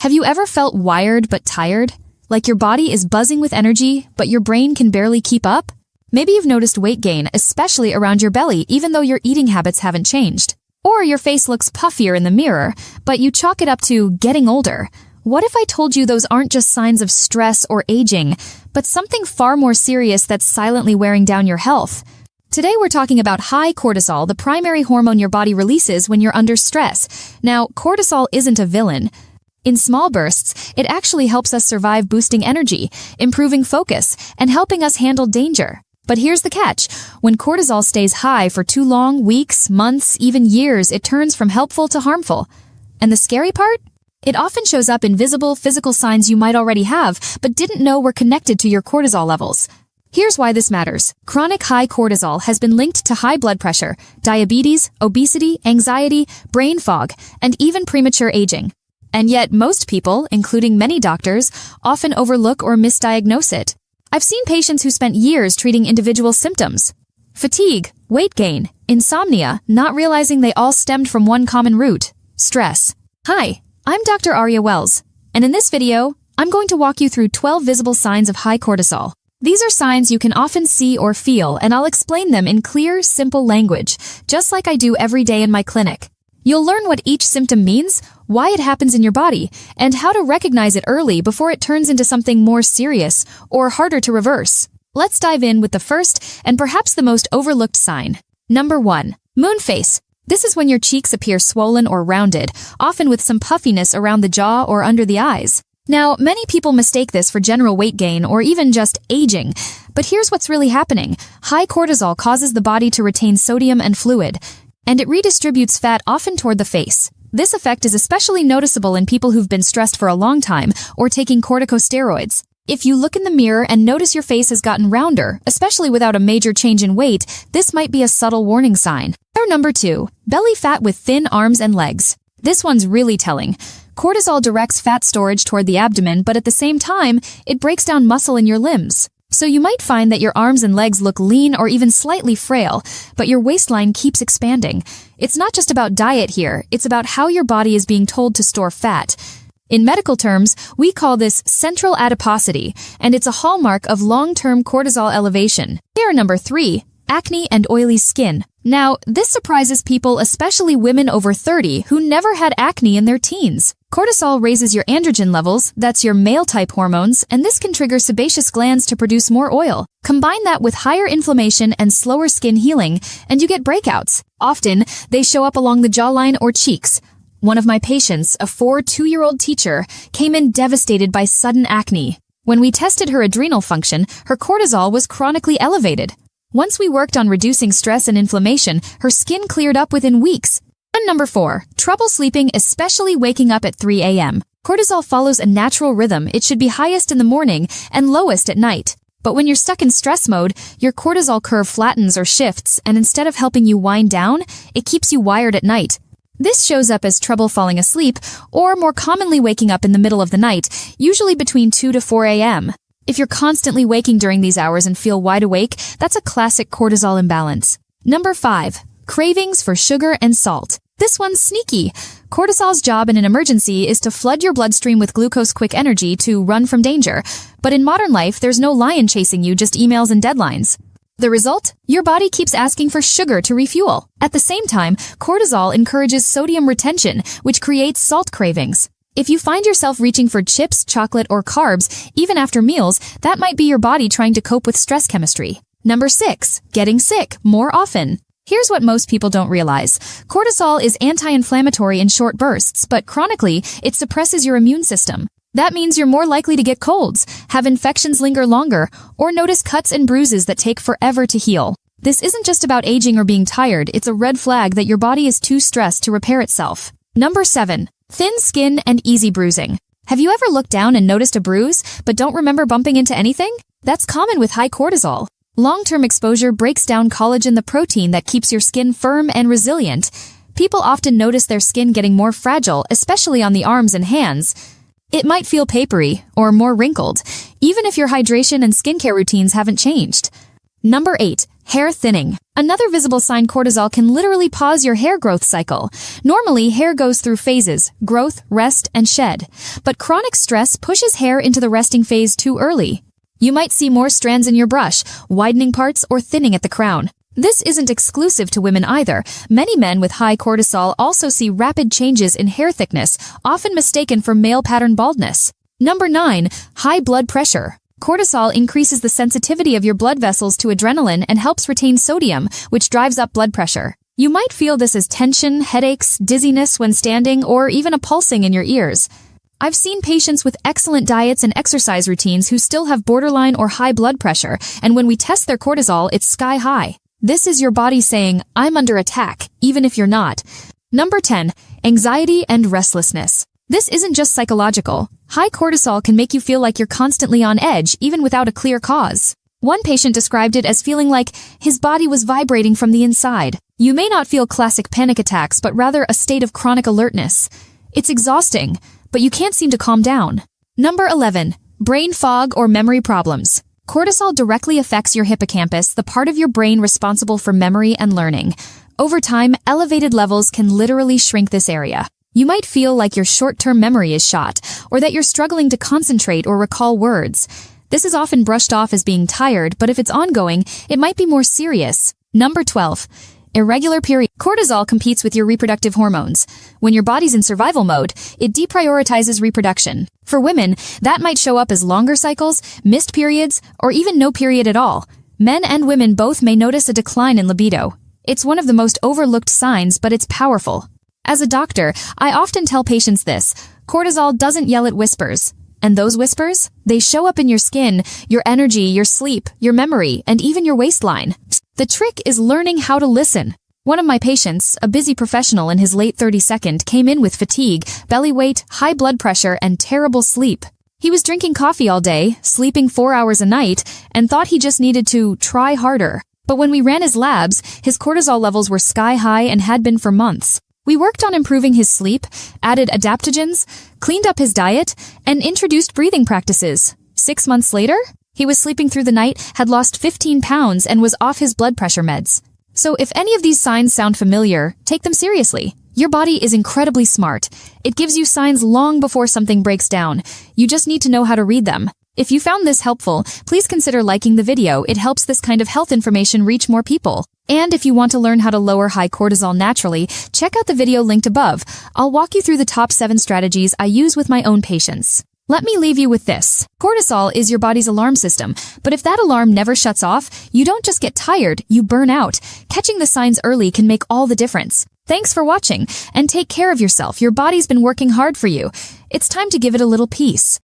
Have you ever felt wired but tired? Like your body is buzzing with energy, but your brain can barely keep up? Maybe you've noticed weight gain, especially around your belly, even though your eating habits haven't changed. Or your face looks puffier in the mirror, but you chalk it up to getting older. What if I told you those aren't just signs of stress or aging, but something far more serious that's silently wearing down your health? Today we're talking about high cortisol, the primary hormone your body releases when you're under stress. Now, cortisol isn't a villain. In small bursts, it actually helps us survive, boosting energy, improving focus, and helping us handle danger. But here's the catch. When cortisol stays high for too long, weeks, months, even years, it turns from helpful to harmful. And the scary part? It often shows up in visible physical signs you might already have, but didn't know were connected to your cortisol levels. Here's why this matters. Chronic high cortisol has been linked to high blood pressure, diabetes, obesity, anxiety, brain fog, and even premature aging. And yet most people, including many doctors, often overlook or misdiagnose it. I've seen patients who spent years treating individual symptoms. Fatigue, weight gain, insomnia, not realizing they all stemmed from one common root: stress. Hi, I'm Dr. Aria, and in this video, I'm going to walk you through 12 visible signs of high cortisol. These are signs you can often see or feel, and I'll explain them in clear, simple language, just like I do every day in my clinic. You'll learn what each symptom means, why it happens in your body, and how to recognize it early before it turns into something more serious or harder to reverse. Let's dive in with the first and perhaps the most overlooked sign. Number 1. Moon face. This is when your cheeks appear swollen or rounded, often with some puffiness around the jaw or under the eyes. Now, many people mistake this for general weight gain or even just aging, but here's what's really happening. High cortisol causes the body to retain sodium and fluid, and it redistributes fat often toward the face. This effect is especially noticeable in people who've been stressed for a long time or taking corticosteroids. If you look in the mirror and notice your face has gotten rounder, especially without a major change in weight, this might be a subtle warning sign. Or number 2, belly fat with thin arms and legs. This one's really telling. Cortisol directs fat storage toward the abdomen, but at the same time, it breaks down muscle in your limbs. So you might find that your arms and legs look lean or even slightly frail, but your waistline keeps expanding. It's not just about diet here, it's about how your body is being told to store fat. In medical terms, we call this central adiposity, and it's a hallmark of long-term cortisol elevation. Here, number 3, acne and oily skin. Now, this surprises people, especially women over 30 who never had acne in their teens. Cortisol raises your androgen levels, that's your male-type hormones, and this can trigger sebaceous glands to produce more oil. Combine that with higher inflammation and slower skin healing, and you get breakouts. Often, they show up along the jawline or cheeks. One of my patients, a 2-year-old teacher, came in devastated by sudden acne. When we tested her adrenal function, her cortisol was chronically elevated. Once we worked on reducing stress and inflammation, her skin cleared up within weeks. And number 4, trouble sleeping, especially waking up at 3 a.m. Cortisol follows a natural rhythm. It should be highest in the morning and lowest at night. But when you're stuck in stress mode, your cortisol curve flattens or shifts, and instead of helping you wind down, it keeps you wired at night. This shows up as trouble falling asleep, or more commonly waking up in the middle of the night, usually between 2 to 4 a.m. If you're constantly waking during these hours and feel wide awake, that's a classic cortisol imbalance. Number 5, cravings for sugar and salt. This one's sneaky. Cortisol's job in an emergency is to flood your bloodstream with glucose-quick energy to run from danger. But in modern life, there's no lion chasing you, just emails and deadlines. The result? Your body keeps asking for sugar to refuel. At the same time, cortisol encourages sodium retention, which creates salt cravings. If you find yourself reaching for chips, chocolate, or carbs, even after meals, that might be your body trying to cope with stress chemistry. Number 6, getting sick more often. Here's what most people don't realize. Cortisol is anti-inflammatory in short bursts, but chronically, it suppresses your immune system. That means you're more likely to get colds, have infections linger longer, or notice cuts and bruises that take forever to heal. This isn't just about aging or being tired, it's a red flag that your body is too stressed to repair itself. Number 7, thin skin and easy bruising. Have you ever looked down and noticed a bruise, but don't remember bumping into anything? That's common with high cortisol. Long-term exposure breaks down collagen, the protein that keeps your skin firm and resilient. People often notice their skin getting more fragile, especially on the arms and hands. It might feel papery or more wrinkled, even if your hydration and skincare routines haven't changed. Number 8, Hair thinning. Another visible sign cortisol can literally pause your hair growth cycle. Normally, hair goes through phases: growth, rest, and shed. But chronic stress pushes hair into the resting phase too early. You might see more strands in your brush, widening parts, or thinning at the crown. This isn't exclusive to women either. Many men with high cortisol also see rapid changes in hair thickness, often mistaken for male pattern baldness. Number 9. High blood pressure. Cortisol increases the sensitivity of your blood vessels to adrenaline and helps retain sodium, which drives up blood pressure. You might feel this as tension, headaches, dizziness when standing, or even a pulsing in your ears. I've seen patients with excellent diets and exercise routines who still have borderline or high blood pressure, and when we test their cortisol, it's sky high. This is your body saying, "I'm under attack," even if you're not. Number 10. Anxiety and restlessness. This isn't just psychological. High cortisol can make you feel like you're constantly on edge, even without a clear cause. One patient described it as feeling like his body was vibrating from the inside. You may not feel classic panic attacks, but rather a state of chronic alertness. It's exhausting, but you can't seem to calm down. Number 11. Brain fog or memory problems. Cortisol directly affects your hippocampus, the part of your brain responsible for memory and learning. Over time, elevated levels can literally shrink this area. You might feel like your short-term memory is shot, or that you're struggling to concentrate or recall words. This is often brushed off as being tired, but if it's ongoing, it might be more serious. Number 12. Irregular period. Cortisol competes with your reproductive hormones. When your body's in survival mode, it deprioritizes reproduction. For women, that might show up as longer cycles, missed periods, or even no period at all. Men and women both may notice a decline in libido. It's one of the most overlooked signs, but it's powerful. As a doctor, I often tell patients this: cortisol doesn't yell at whispers. And those whispers? They show up in your skin, your energy, your sleep, your memory, and even your waistline. The trick is learning how to listen. One of my patients, a busy professional in his late 32nd, came in with fatigue, belly weight, high blood pressure, and terrible sleep. He was drinking coffee all day, sleeping 4 hours a night, and thought he just needed to try harder. But when we ran his labs, his cortisol levels were sky high and had been for months. We worked on improving his sleep, added adaptogens, cleaned up his diet, and introduced breathing practices. 6 months later, he was sleeping through the night, had lost 15 pounds, and was off his blood pressure meds. So if any of these signs sound familiar, take them seriously. Your body is incredibly smart. It gives you signs long before something breaks down. You just need to know how to read them. If you found this helpful, please consider liking the video. It helps this kind of health information reach more people. And if you want to learn how to lower high cortisol naturally, check out the video linked above. I'll walk you through the top 7 strategies I use with my own patients. Let me leave you with this. Cortisol is your body's alarm system, but if that alarm never shuts off, you don't just get tired, you burn out. Catching the signs early can make all the difference. Thanks for watching, and take care of yourself. Your body's been working hard for you. It's time to give it a little peace.